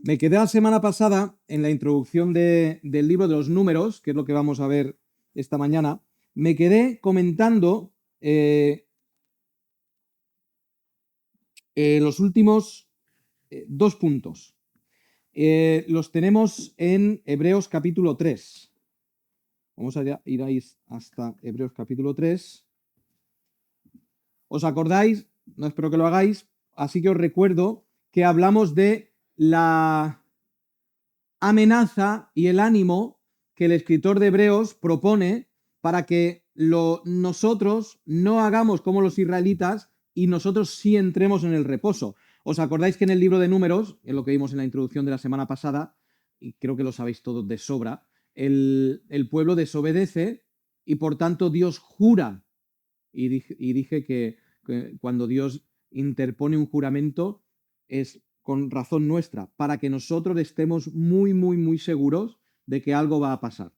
Me quedé la semana pasada en la introducción del libro de los números, que es lo que vamos a ver esta mañana. Me quedé comentando los últimos dos puntos. Los tenemos en Hebreos capítulo 3. Vamos a ir ahí hasta Hebreos capítulo 3. ¿Os acordáis? No espero que lo hagáis. Así que os recuerdo que hablamos de la amenaza y el ánimo que el escritor de Hebreos propone para que nosotros no hagamos como los israelitas y nosotros sí entremos en el reposo. ¿Os acordáis que en el libro de Números, en lo que vimos en la introducción de la semana pasada, y creo que lo sabéis todos de sobra, el pueblo desobedece y por tanto Dios jura? Y dije que cuando Dios interpone un juramento es con razón nuestra, para que nosotros estemos muy, muy, muy seguros de que algo va a pasar.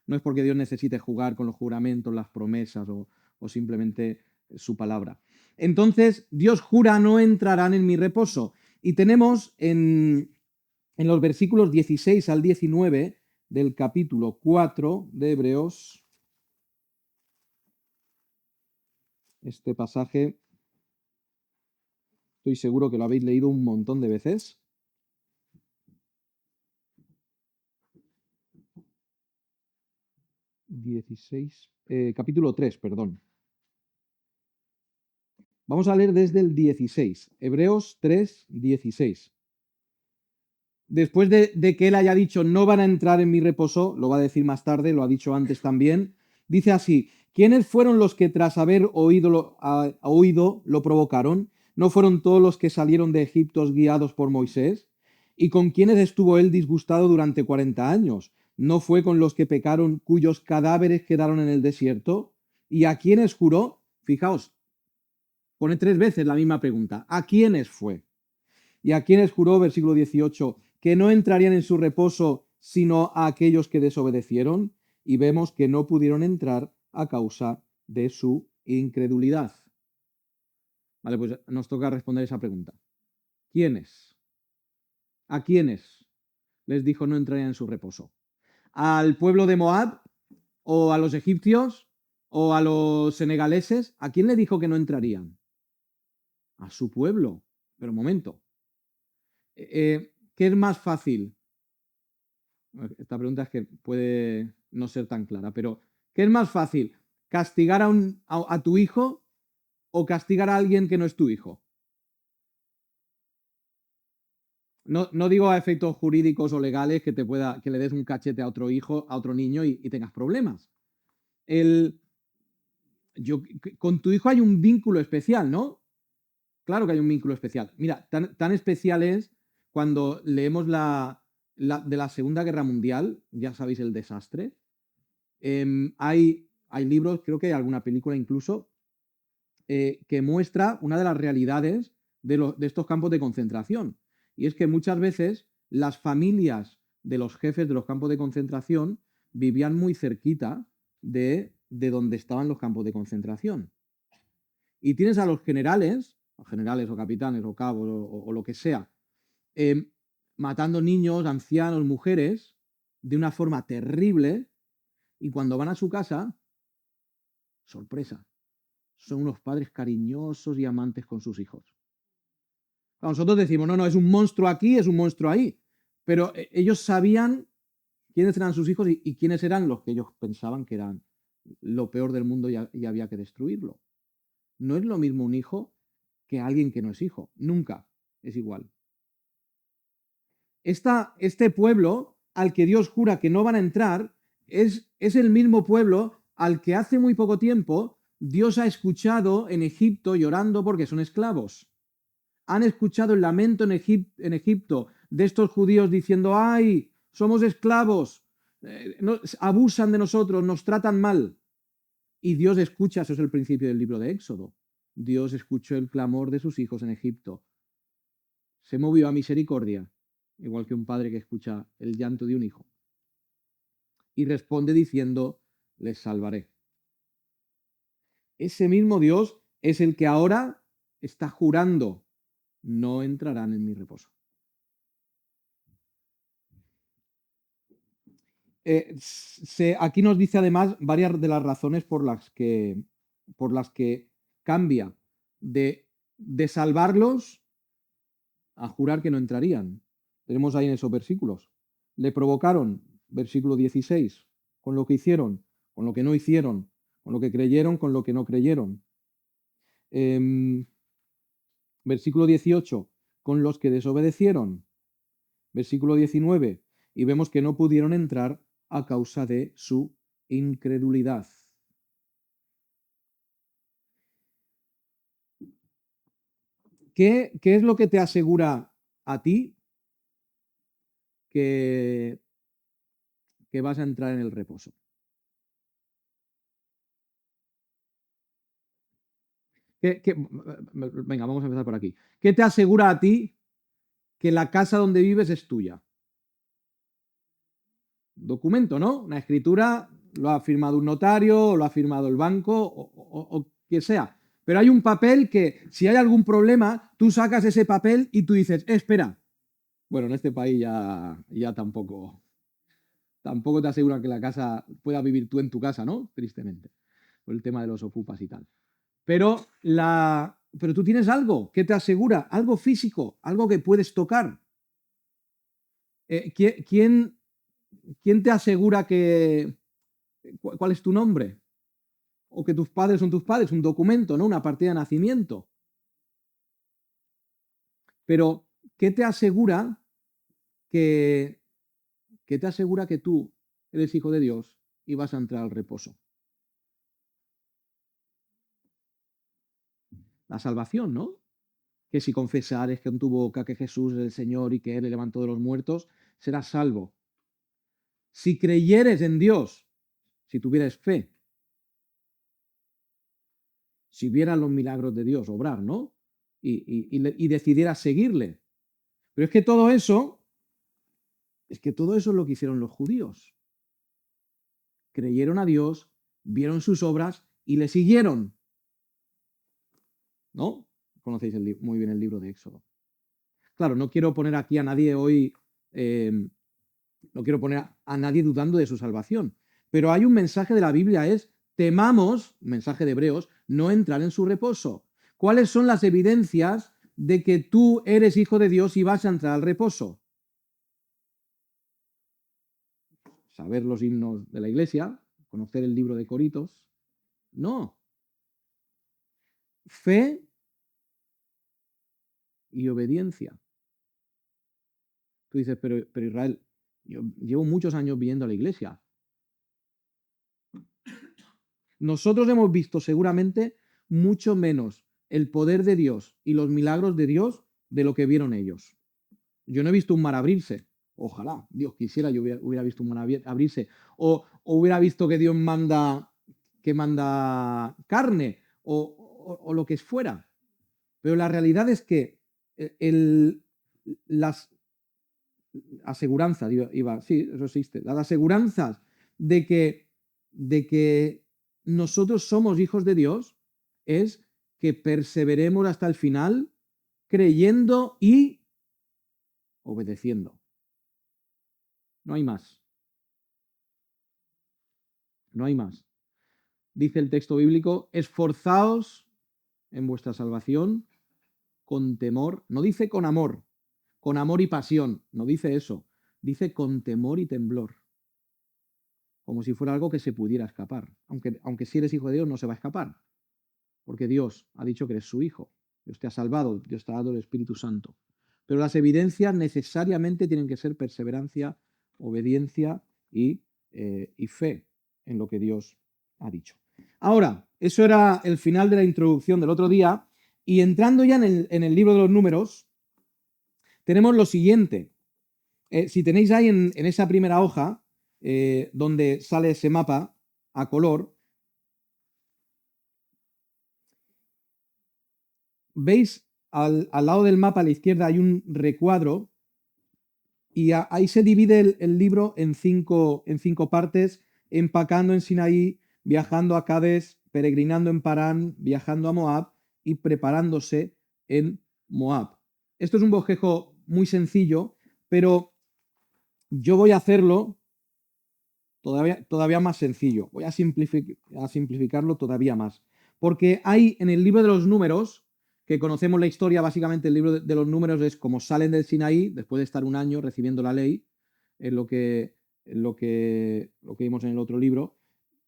No es porque Dios necesite jugar con los juramentos, las promesas o simplemente su palabra. Entonces, Dios jura no entrarán en mi reposo. Y tenemos en los versículos 16 al 19 del capítulo 4 de Hebreos, este pasaje, estoy seguro que lo habéis leído un montón de veces. 16, capítulo 3, perdón. Vamos a leer desde el 16, Hebreos 3, 16. Después de que él haya dicho no van a entrar en mi reposo, lo va a decir más tarde, lo ha dicho antes también, dice así: ¿quiénes fueron los que tras haber oído lo provocaron? ¿No fueron todos los que salieron de Egipto guiados por Moisés? ¿Y con quiénes estuvo él disgustado durante 40 años? ¿No fue con los que pecaron, cuyos cadáveres quedaron en el desierto? ¿Y a quiénes juró? Fijaos, pone tres veces la misma pregunta. ¿A quiénes fue? ¿Y a quiénes juró, versículo 18, que no entrarían en su reposo sino a aquellos que desobedecieron? Y vemos que no pudieron entrar a causa de su incredulidad. Vale, pues nos toca responder esa pregunta. ¿Quiénes? ¿A quiénes les dijo no entrarían en su reposo? ¿Al pueblo de Moab? ¿O a los egipcios? ¿O a los senegaleses? ¿A quién le dijo que no entrarían? A su pueblo. Pero un momento. ¿Qué es más fácil? Esta pregunta es que puede no ser tan clara, pero ¿qué es más fácil? ¿Castigar a tu hijo o castigar a alguien que no es tu hijo? No digo a efectos jurídicos o legales que le des un cachete a otro hijo, a otro niño y tengas problemas. Con tu hijo hay un vínculo especial, ¿no? Claro que hay un vínculo especial. Mira, tan especial es cuando leemos de la Segunda Guerra Mundial, ya sabéis el desastre. Hay libros, creo que hay alguna película incluso, que muestra una de las realidades de estos campos de concentración. Y es que muchas veces las familias de los jefes de los campos de concentración vivían muy cerquita de donde estaban los campos de concentración. Y tienes a los generales o capitanes o cabos o lo que sea, matando niños, ancianos, mujeres, de una forma terrible, y cuando van a su casa, sorpresa, son unos padres cariñosos y amantes con sus hijos. Nosotros decimos, no, es un monstruo aquí, es un monstruo ahí, pero ellos sabían quiénes eran sus hijos y quiénes eran los que ellos pensaban que eran lo peor del mundo y había que destruirlo. No es lo mismo un hijo que alguien que no es hijo, nunca es igual. Este pueblo al que Dios jura que no van a entrar es el mismo pueblo al que hace muy poco tiempo Dios ha escuchado en Egipto llorando porque son esclavos. Han escuchado el lamento en Egipto de estos judíos diciendo: ¡ay, somos esclavos! Abusan de nosotros, nos tratan mal. Y Dios escucha, eso es el principio del libro de Éxodo. Dios escuchó el clamor de sus hijos en Egipto. Se movió a misericordia, igual que un padre que escucha el llanto de un hijo. Y responde diciendo: les salvaré. Ese mismo Dios es el que ahora está jurando: no entrarán en mi reposo. aquí nos dice además varias de las razones por las que cambia de salvarlos a jurar que no entrarían. Tenemos ahí en esos versículos. Le provocaron, versículo 16, con lo que hicieron, con lo que no hicieron, con lo que creyeron, con lo que no creyeron. Versículo 18, con los que desobedecieron. Versículo 19, y vemos que no pudieron entrar a causa de su incredulidad. ¿Qué es lo que te asegura a ti que vas a entrar en el reposo? Venga, vamos a empezar por aquí. ¿Qué te asegura a ti que la casa donde vives es tuya? Documento, ¿no? Una escritura, lo ha firmado un notario, o lo ha firmado el banco, o quien sea. Pero hay un papel que, si hay algún problema, tú sacas ese papel y tú dices, espera. Bueno, en este país ya tampoco te asegura que la casa puedas vivir tú en tu casa, ¿no? Tristemente, por el tema de los ocupas y tal. Pero tú tienes algo que te asegura, algo físico, algo que puedes tocar. ¿Quién te asegura cuál es tu nombre? O que tus padres son tus padres, un documento, ¿no? Una partida de nacimiento. Pero, ¿qué te asegura que tú eres hijo de Dios y vas a entrar al reposo? La salvación, ¿no? Que si confesares con tu boca que Jesús es el Señor y que Él le levantó de los muertos, serás salvo. Si creyeres en Dios, si tuvieras fe, si vieras los milagros de Dios obrar, ¿no? Y decidieras seguirle. Pero es que todo eso es lo que hicieron los judíos. Creyeron a Dios, vieron sus obras y le siguieron. ¿No? Conocéis muy bien el libro de Éxodo. Claro, no quiero poner aquí a nadie hoy, no quiero poner a nadie dudando de su salvación, pero hay un mensaje de la Biblia, es temamos, mensaje de Hebreos, no entrar en su reposo. ¿Cuáles son las evidencias de que tú eres hijo de Dios y vas a entrar al reposo? Saber los himnos de la iglesia, conocer el libro de Coritos. No. Fe y obediencia. Tú dices, pero Israel, yo llevo muchos años viniendo a la iglesia. Nosotros hemos visto seguramente mucho menos el poder de Dios y los milagros de Dios de lo que vieron ellos. Yo no he visto un mar abrirse. Ojalá, Dios quisiera, yo hubiera visto un mar abrirse. O hubiera visto que Dios manda carne o lo que fuera. Pero la realidad es que las aseguranzas, sí, eso existe, las aseguranzas de que nosotros somos hijos de Dios es que perseveremos hasta el final creyendo y obedeciendo. No hay más. No hay más. Dice el texto bíblico, esforzaos en vuestra salvación con temor. No dice con amor y pasión. No dice eso. Dice con temor y temblor. Como si fuera algo que se pudiera escapar. Aunque si eres hijo de Dios no se va a escapar. Porque Dios ha dicho que eres su hijo. Dios te ha salvado, Dios te ha dado el Espíritu Santo. Pero las evidencias necesariamente tienen que ser perseverancia, obediencia y fe en lo que Dios ha dicho. Ahora, eso era el final de la introducción del otro día. Y entrando ya en el libro de los números, tenemos lo siguiente. Si tenéis ahí en esa primera hoja, donde sale ese mapa a color, veis al lado del mapa a la izquierda hay un recuadro y ahí se divide el libro en cinco partes: empacando en Sinaí, viajando a Cades, peregrinando en Parán, viajando a Moab y preparándose en Moab. Esto es un bosquejo muy sencillo, pero yo voy a hacerlo todavía más sencillo. Voy a simplificarlo todavía más. Porque hay en el libro de los números, que conocemos la historia, básicamente el libro de los números es como salen del Sinaí, después de estar un año recibiendo la ley, es lo que vimos en el otro libro.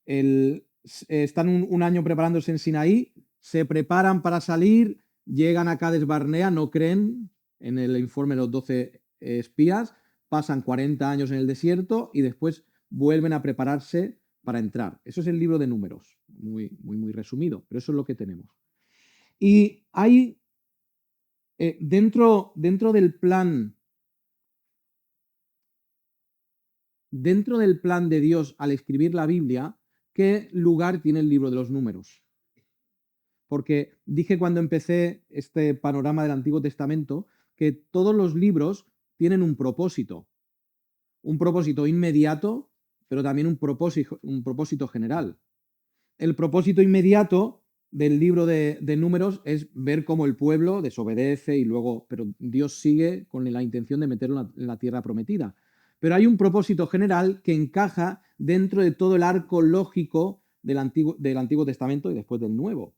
Están un año preparándose en Sinaí, se preparan para salir, llegan a Cades Barnea, no creen en el informe de los 12 espías, pasan 40 años en el desierto y después vuelven a prepararse para entrar. Eso es el libro de números, muy resumido, pero eso es lo que tenemos. Y hay dentro del plan de Dios al escribir la Biblia, ¿qué lugar tiene el libro de los números? Porque dije cuando empecé este panorama del Antiguo Testamento que todos los libros tienen un propósito inmediato, pero también un propósito general. El propósito inmediato del libro de números es ver cómo el pueblo desobedece y luego, pero Dios sigue con la intención de meterlo en la tierra prometida. Pero hay un propósito general que encaja dentro de todo el arco lógico del Antiguo Testamento y después del Nuevo.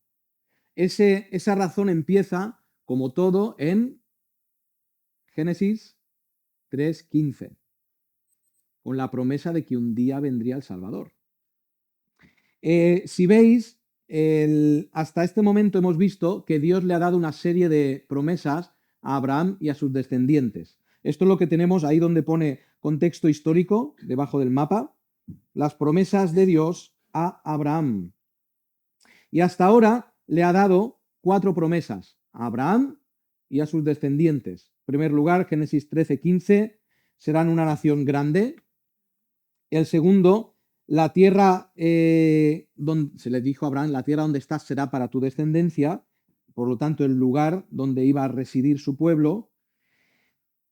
Esa razón empieza, como todo, en Génesis 3:15, con la promesa de que un día vendría el Salvador. Si veis, hasta este momento hemos visto que Dios le ha dado una serie de promesas a Abraham y a sus descendientes. Esto es lo que tenemos ahí donde pone contexto histórico, debajo del mapa, las promesas de Dios a Abraham. Y hasta ahora le ha dado 4 promesas a Abraham y a sus descendientes. En primer lugar, Génesis 13:15, serán una nación grande. El segundo, la tierra donde se le dijo a Abraham, la tierra donde estás será para tu descendencia, por lo tanto el lugar donde iba a residir su pueblo.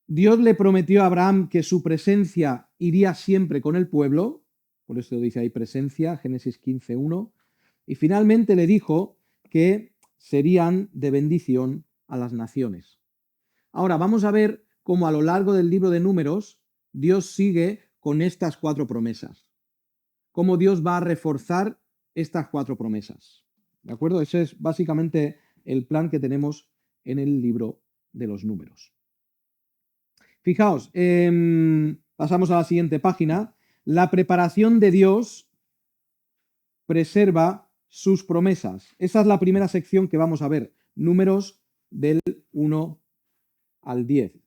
Dios le prometió a Abraham que su presencia iría siempre con el pueblo, por eso dice ahí presencia, Génesis 15:1, y finalmente le dijo que serían de bendición a las naciones. Ahora vamos a ver cómo a lo largo del libro de Números Dios sigue con estas 4 promesas. Cómo Dios va a reforzar estas 4 promesas. ¿De acuerdo? Ese es básicamente el plan que tenemos en el libro de los Números. Fijaos, pasamos a la siguiente página. La preparación de Dios preserva sus promesas. Esa es la primera sección que vamos a ver. Números del 1 al 10.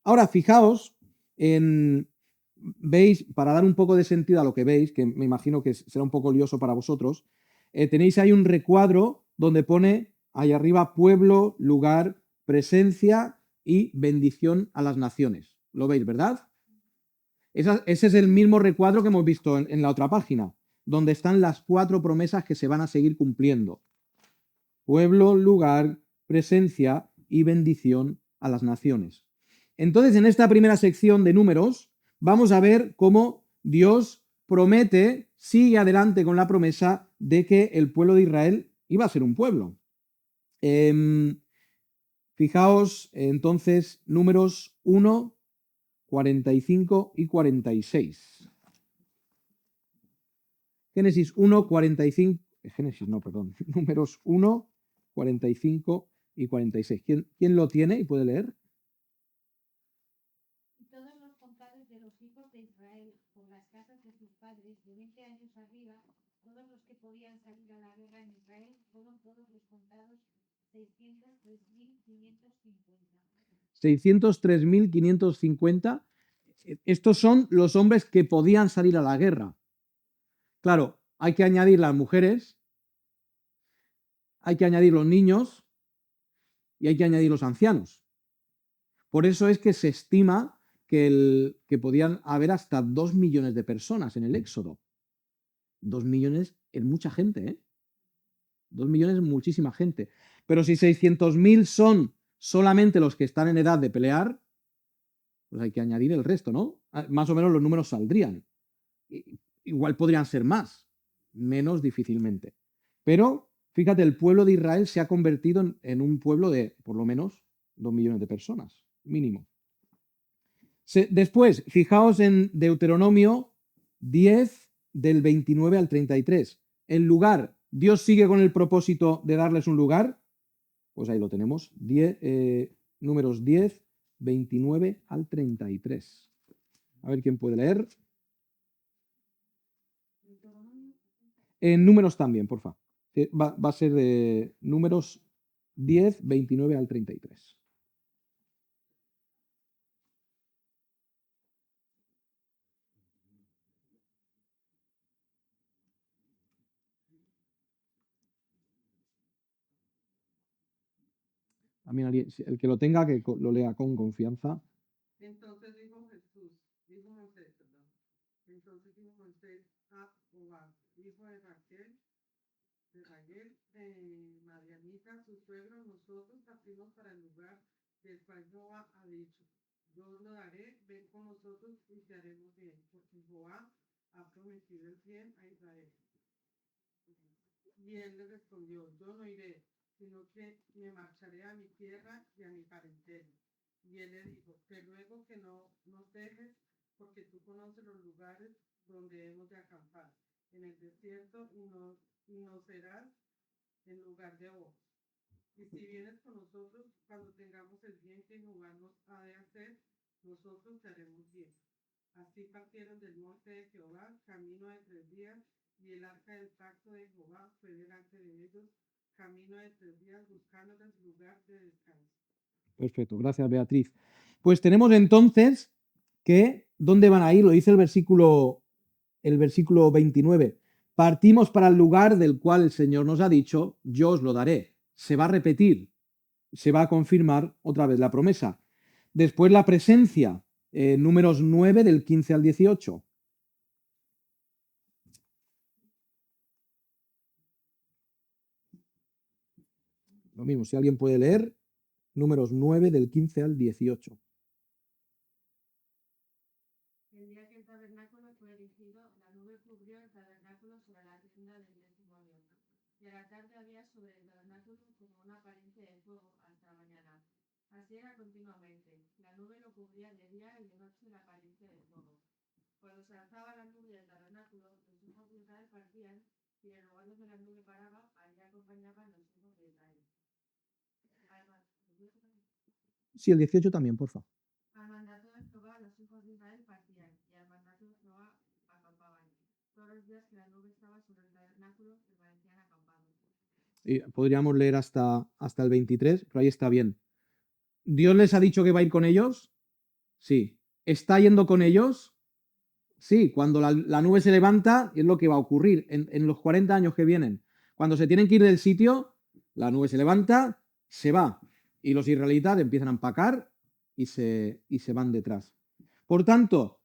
Ahora, fijaos veis, para dar un poco de sentido a lo que veis, que me imagino que será un poco lioso para vosotros, tenéis ahí un recuadro donde pone ahí arriba pueblo, lugar, presencia y bendición a las naciones. ¿Lo veis, verdad? Ese es el mismo recuadro que hemos visto en la otra página, donde están las 4 promesas que se van a seguir cumpliendo. Pueblo, lugar, presencia y bendición a las naciones. Entonces, en esta primera sección de números, vamos a ver cómo Dios promete, sigue adelante con la promesa de que el pueblo de Israel iba a ser un pueblo. Fijaos, entonces, números 1, 45 y 46. Génesis 1, 45, números 1, 45 y 46. ¿Quién lo tiene y puede leer? Todos los contados de los hijos de Israel por las casas de sus padres de 20 años arriba, todos los que podían salir a la guerra en Israel, fueron todos los contados 603.550. 603.550. Estos son los hombres que podían salir a la guerra. Claro, hay que añadir las mujeres, hay que añadir los niños y hay que añadir los ancianos. Por eso es que se estima que podían haber hasta 2 millones de personas en el Éxodo. 2 millones es mucha gente, ¿eh? 2 millones es muchísima gente. Pero si 600.000 son solamente los que están en edad de pelear, pues hay que añadir el resto, ¿no? Más o menos los números saldrían. Igual podrían ser más, menos difícilmente. Pero fíjate, el pueblo de Israel se ha convertido en un pueblo de por lo menos 2 millones de personas, mínimo. Después, fijaos en Deuteronomio 10 del 29 al 33. El lugar, ¿Dios sigue con el propósito de darles un lugar? Pues ahí lo tenemos, números 10, 29 al 33. A ver quién puede leer. En números también, por favor. Va a ser de números 10, 29 al 33. También el que lo tenga, que lo lea con confianza. Entonces dijo Moisés, perdón. Entonces dijo Moisés a Jehová, hijo de Raquel, Madianita, su suegro, nosotros partimos para el lugar del cual Jehová ha dicho, yo os lo daré, ven con nosotros y te haremos bien, porque Jehová ha prometido el bien a Israel. Y él le respondió, yo no iré, sino que me marcharé a mi tierra y a mi parentela. Y él le dijo, te ruego que no nos dejes, porque tú conoces los lugares donde hemos de acampar, en el desierto, y no serás en lugar de vos. Y si vienes con nosotros, cuando tengamos el bien que Jehová nos ha de hacer, nosotros te haremos bien. Así partieron del monte de Jehová, camino de 3 días, y el arca del pacto de Jehová fue delante de ellos, camino de 3 días, buscándoles lugar de descanso. Perfecto, gracias Beatriz. Pues tenemos entonces que, ¿dónde van a ir? Lo dice el versículo 29. Partimos para el lugar del cual el Señor nos ha dicho, yo os lo daré. Se va a repetir, se va a confirmar otra vez la promesa. Después la presencia, números 9 del 15 al 18. Lo mismo, si alguien puede leer, números 9 del 15 al 18. El día que el tabernáculo fue erigido, la nube cubrió el tabernáculo sobre la tienda del 10º año. Y a la tarde había sobre el tabernáculo como una apariencia de fuego hasta la mañana. Así era continuamente. La nube lo cubría de día y de noche la apariencia de fuego. Cuando se alzaba la nube del tabernáculo, los hijos de Israel partían, y en el lugar donde la nube paraba, allí acompañaban los hijos de Israel. Además, Sí, el 18 también, por favor. al mandato de Jehová, los hijos de Israel partían, y al mandato de Jehová acampaban. Todos los días que la nube estaba sobre el tabernáculo, permanecían acampados. Y podríamos leer hasta el 23, pero ahí está bien. ¿Dios les ha dicho que va a ir con ellos? Sí. ¿Está yendo con ellos? Sí. Cuando la nube se levanta, es lo que va a ocurrir en los 40 años que vienen. Cuando se tienen que ir del sitio, la nube se levanta, se va. Y los israelitas empiezan a empacar y se van detrás. Por tanto,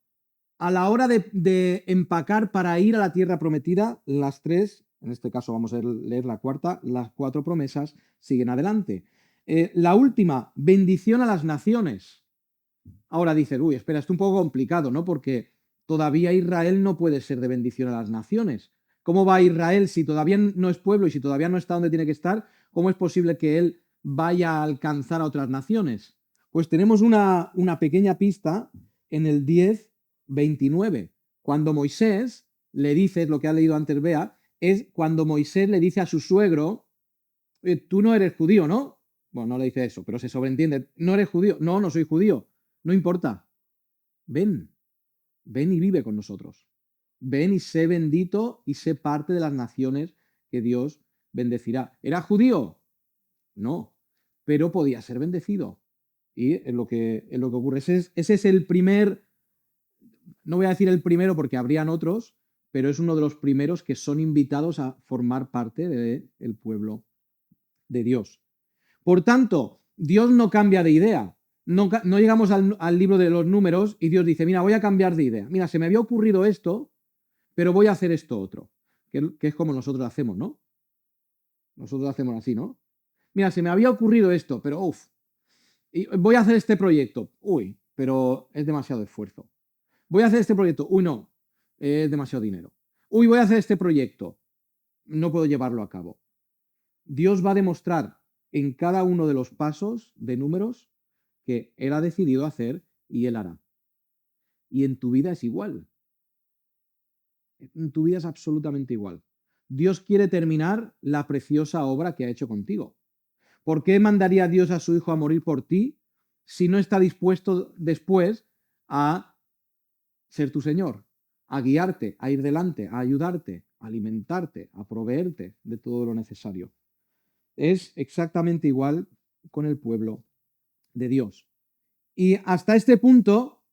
a la hora de empacar para ir a la tierra prometida, las tres, en este caso vamos a leer la cuarta, las 4 promesas siguen adelante. La última, bendición a las naciones. Ahora dices, uy, espera, esto es un poco complicado, ¿no? Porque todavía Israel no puede ser de bendición a las naciones. ¿Cómo va Israel si todavía no es pueblo y si todavía no está donde tiene que estar? ¿Cómo es posible que él vaya a alcanzar a otras naciones? Pues tenemos una pequeña pista en el 10:29. Cuando Moisés le dice, lo que ha leído antes Bea, es cuando Moisés le dice a su suegro, tú no eres judío, ¿no? Bueno, no le dice eso, pero se sobreentiende, no eres judío, no, no soy judío, no importa, ven y vive con nosotros, ven y sé bendito y sé parte de las naciones que Dios bendecirá. ¿Era judío? No, pero podía ser bendecido. Y es lo que ocurre. Ese es el primer, no voy a decir el primero porque habrían otros, pero es uno de los primeros que son invitados a formar parte del pueblo de Dios. Por tanto, Dios no cambia de idea. No llegamos al libro de los números y Dios dice, mira, voy a cambiar de idea. Mira, se me había ocurrido esto, pero voy a hacer esto otro. Que es como nosotros hacemos, ¿no? Nosotros hacemos así, ¿no? Mira, se me había ocurrido esto, pero y voy a hacer este proyecto. Uy, pero es demasiado esfuerzo. Voy a hacer este proyecto. Uy, no, es demasiado dinero. Uy, voy a hacer este proyecto. No puedo llevarlo a cabo. Dios va a demostrar en cada uno de los pasos de números que Él ha decidido hacer y Él hará. Y en tu vida es igual. En tu vida es absolutamente igual. Dios quiere terminar la preciosa obra que ha hecho contigo. ¿Por qué mandaría Dios a su Hijo a morir por ti si no está dispuesto después a ser tu Señor, a guiarte, a ir delante, a ayudarte, a alimentarte, a proveerte de todo lo necesario? Es exactamente igual con el pueblo de Dios. Y hasta este punto,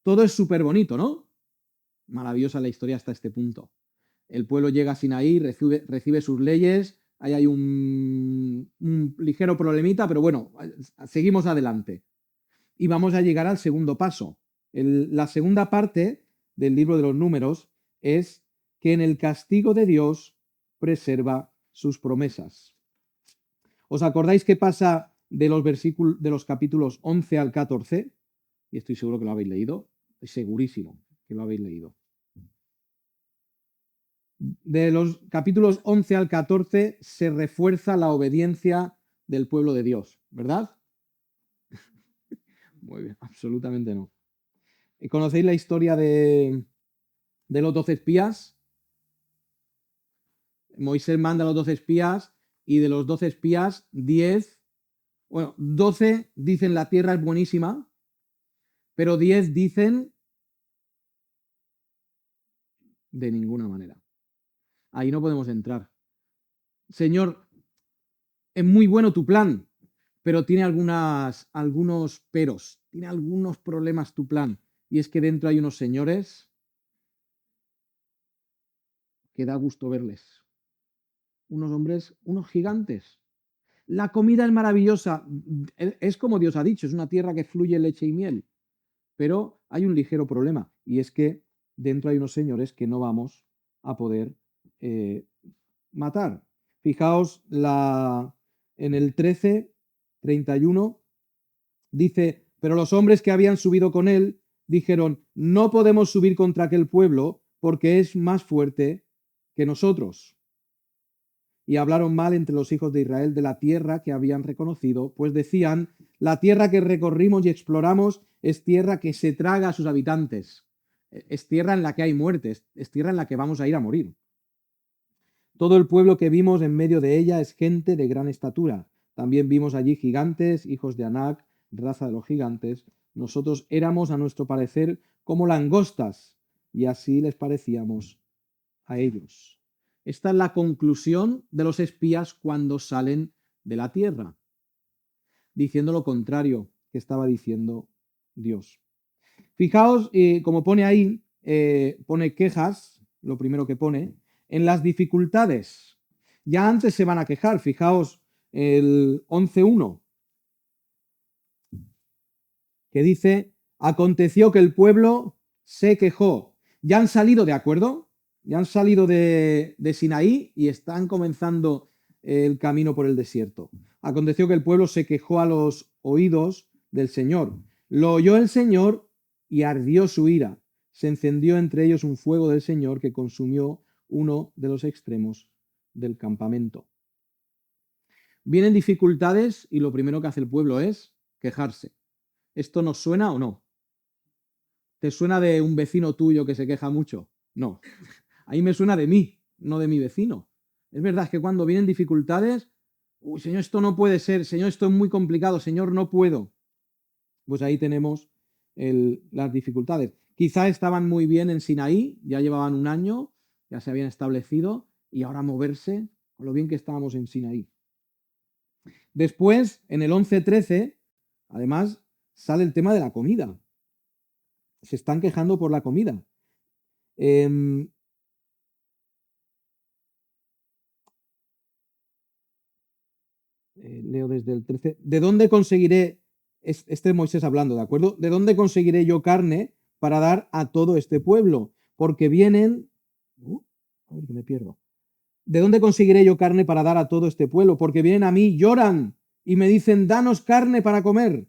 todo es súper bonito, ¿no? Maravillosa la historia hasta este punto. El pueblo llega a Sinaí, recibe sus leyes, ahí hay un ligero problemita, pero bueno, seguimos adelante. Y vamos a llegar al segundo paso. La segunda parte del libro de los Números es que en el castigo de Dios preserva sus promesas. ¿Os acordáis qué pasa de los capítulos 11 al 14? Y estoy seguro que lo habéis leído, segurísimo que lo habéis leído. De los capítulos 11 al 14 se refuerza la obediencia del pueblo de Dios, ¿verdad? Muy bien, absolutamente no. ¿Conocéis la historia de los 12 espías? Moisés manda a los 12 espías y de los 12 espías, 12 dicen la tierra es buenísima, pero 10 dicen de ninguna manera. Ahí no podemos entrar. Señor, es muy bueno tu plan, pero tiene algunos peros, tiene algunos problemas tu plan. Y es que dentro hay unos señores que da gusto verles. Unos hombres, unos gigantes. La comida es maravillosa. Es como Dios ha dicho, es una tierra que fluye leche y miel. Pero hay un ligero problema, y es que dentro hay unos señores que no vamos a poder matar. Fijaos en el 13:31 dice, pero los hombres que habían subido con él dijeron, no podemos subir contra aquel pueblo porque es más fuerte que nosotros. Y hablaron mal entre los hijos de Israel de la tierra que habían reconocido, pues decían, la tierra que recorrimos y exploramos es tierra que se traga a sus habitantes. Es tierra en la que hay muertes, es tierra en la que vamos a ir a morir. Todo el pueblo que vimos en medio de ella es gente de gran estatura. También vimos allí gigantes, hijos de Anac, raza de los gigantes. Nosotros éramos, a nuestro parecer, como langostas, y así les parecíamos a ellos. Esta es la conclusión de los espías cuando salen de la tierra, diciendo lo contrario que estaba diciendo Dios. Fijaos, como pone ahí, pone quejas, lo primero que pone, en las dificultades. Ya antes se van a quejar, fijaos el 11:1, que dice, aconteció que el pueblo se quejó. Ya han salido, ¿de acuerdo? Ya han salido de Sinaí y están comenzando el camino por el desierto. Aconteció que el pueblo se quejó a los oídos del Señor. Lo oyó el Señor y ardió su ira. Se encendió entre ellos un fuego del Señor que consumió uno de los extremos del campamento. Vienen dificultades y lo primero que hace el pueblo es quejarse. ¿Esto nos suena o no? ¿Te suena de un vecino tuyo que se queja mucho? No. A mí me suena de mí, no de mi vecino. Es verdad que cuando vienen dificultades, uy, Señor, esto no puede ser, Señor, esto es muy complicado, Señor, no puedo. Pues ahí tenemos las dificultades. Quizá estaban muy bien en Sinaí, ya llevaban un año, ya se habían establecido, y ahora moverse, con lo bien que estábamos en Sinaí. Después, en el 11:13, además, sale el tema de la comida. Se están quejando por la comida. Leo desde el 13. ¿De dónde conseguiré, este es Moisés hablando, ¿de acuerdo? ¿De dónde conseguiré yo carne para dar a todo este pueblo? Porque vienen, a ver que me pierdo. ¿De dónde conseguiré yo carne para dar a todo este pueblo? Porque vienen a mí, lloran y me dicen, danos carne para comer.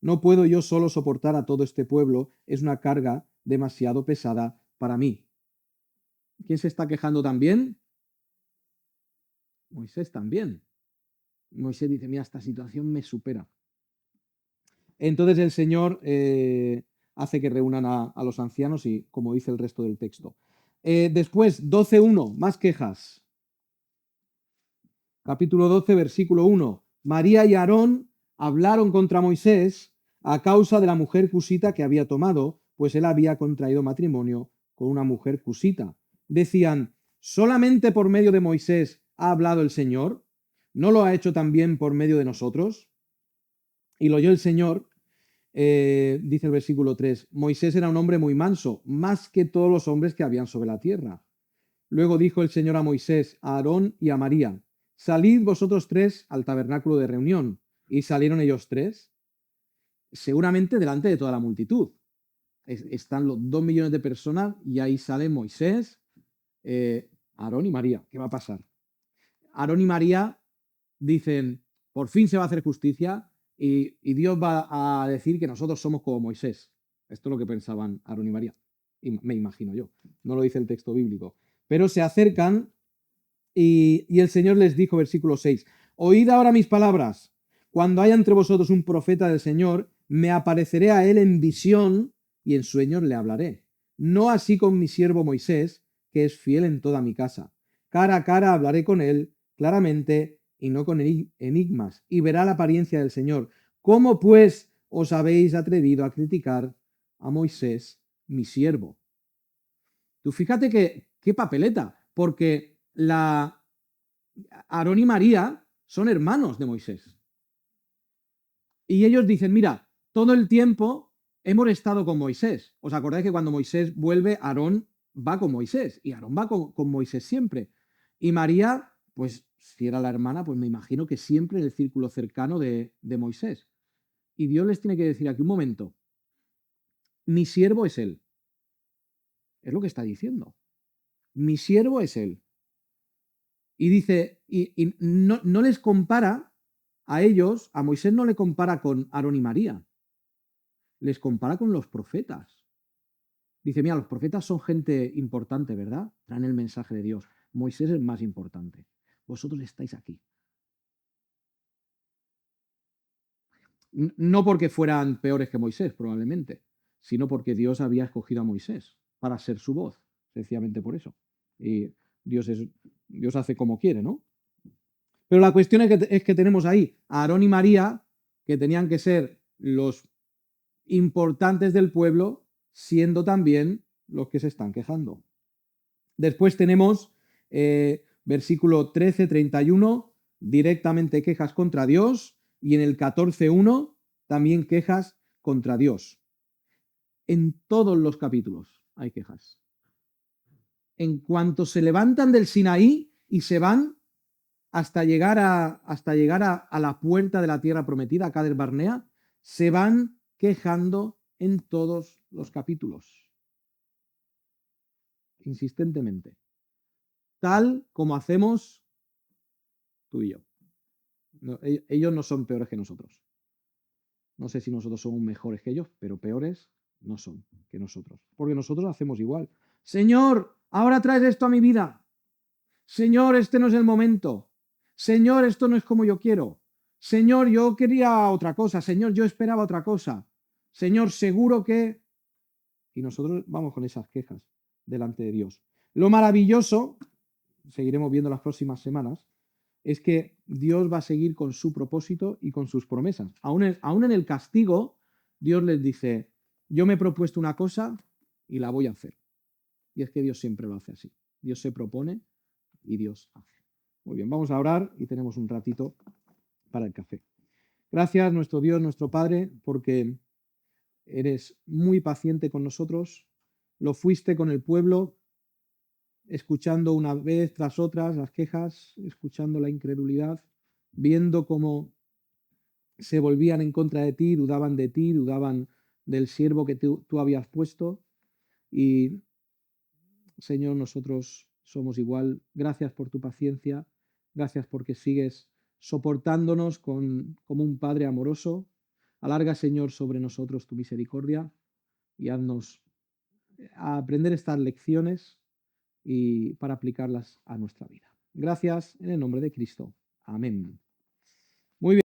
No puedo yo solo soportar a todo este pueblo, es una carga demasiado pesada para mí. ¿Quién se está quejando también? Moisés también. Moisés dice, mira, esta situación me supera. Entonces el Señor hace que reúnan a los ancianos y como dice el resto del texto. Después, 12:1, más quejas. Capítulo 12, versículo 1. María y Aarón hablaron contra Moisés a causa de la mujer cusita que había tomado, pues él había contraído matrimonio con una mujer cusita. Decían, ¿solamente por medio de Moisés ha hablado el Señor? ¿No lo ha hecho también por medio de nosotros? Y lo oyó el Señor, dice el versículo 3, Moisés era un hombre muy manso, más que todos los hombres que habían sobre la tierra. Luego dijo el Señor a Moisés, a Aarón y a María, salid vosotros tres al tabernáculo de reunión. Y salieron ellos tres, seguramente delante de toda la multitud. Están los 2 millones de personas y ahí sale Moisés, Aarón y María. ¿Qué va a pasar? Aarón y María dicen, por fin se va a hacer justicia y Dios va a decir que nosotros somos como Moisés. Esto es lo que pensaban Aarón y María. Y me imagino yo. No lo dice el texto bíblico. Pero se acercan y el Señor les dijo, versículo 6, oíd ahora mis palabras. Cuando haya entre vosotros un profeta del Señor, me apareceré a él en visión y en sueños le hablaré. No así con mi siervo Moisés, que es fiel en toda mi casa. Cara a cara hablaré con él claramente y no con enigmas, y verá la apariencia del Señor. ¿Cómo pues os habéis atrevido a criticar a Moisés, mi siervo? Tú fíjate que qué papeleta, porque Aarón y María son hermanos de Moisés. Y ellos dicen, mira, todo el tiempo hemos estado con Moisés. ¿Os acordáis que cuando Moisés vuelve, Aarón va con Moisés? Y Aarón va con Moisés siempre. Y María, pues si era la hermana, pues me imagino que siempre en el círculo cercano de Moisés. Y Dios les tiene que decir aquí, un momento, mi siervo es él. Es lo que está diciendo. Mi siervo es él. Y dice, y no les compara a ellos, a Moisés no le compara con Aarón y María, les compara con los profetas. Dice, mira, los profetas son gente importante, ¿verdad? Traen el mensaje de Dios. Moisés es más importante. Vosotros estáis aquí. No porque fueran peores que Moisés, probablemente, sino porque Dios había escogido a Moisés para ser su voz, sencillamente por eso. Y Dios hace como quiere, ¿no? Pero la cuestión es que tenemos ahí a Aarón y María, que tenían que ser los importantes del pueblo, siendo también los que se están quejando. Después tenemos versículo 13, 31, directamente quejas contra Dios, y en el 14:1 también quejas contra Dios. En todos los capítulos hay quejas. En cuanto se levantan del Sinaí y se van hasta llegar a la puerta de la tierra prometida, Cades Barnea, se van quejando en todos los capítulos, insistentemente, tal como hacemos tú y yo. No, ellos no son peores que nosotros. No sé si nosotros somos mejores que ellos, pero peores no son que nosotros, porque nosotros hacemos igual. Señor, ahora traes esto a mi vida. Señor, este no es el momento. Señor, esto no es como yo quiero. Señor, yo quería otra cosa. Señor, yo esperaba otra cosa. Señor, seguro que... Y nosotros vamos con esas quejas delante de Dios. Lo maravilloso, seguiremos viendo las próximas semanas, es que Dios va a seguir con su propósito y con sus promesas. Aún en el castigo, Dios les dice, yo me he propuesto una cosa y la voy a hacer. Y es que Dios siempre lo hace así. Dios se propone y Dios hace. Muy bien, vamos a orar y tenemos un ratito para el café. Gracias, nuestro Dios, nuestro Padre, porque eres muy paciente con nosotros. Lo fuiste con el pueblo, escuchando una vez tras otra las quejas, escuchando la incredulidad, viendo cómo se volvían en contra de ti, dudaban del siervo que tú habías puesto. Y, Señor, nosotros somos igual. Gracias por tu paciencia. Gracias porque sigues soportándonos como un Padre amoroso. Alarga, Señor, sobre nosotros tu misericordia y haznos aprender estas lecciones y para aplicarlas a nuestra vida. Gracias en el nombre de Cristo. Amén. Muy bien.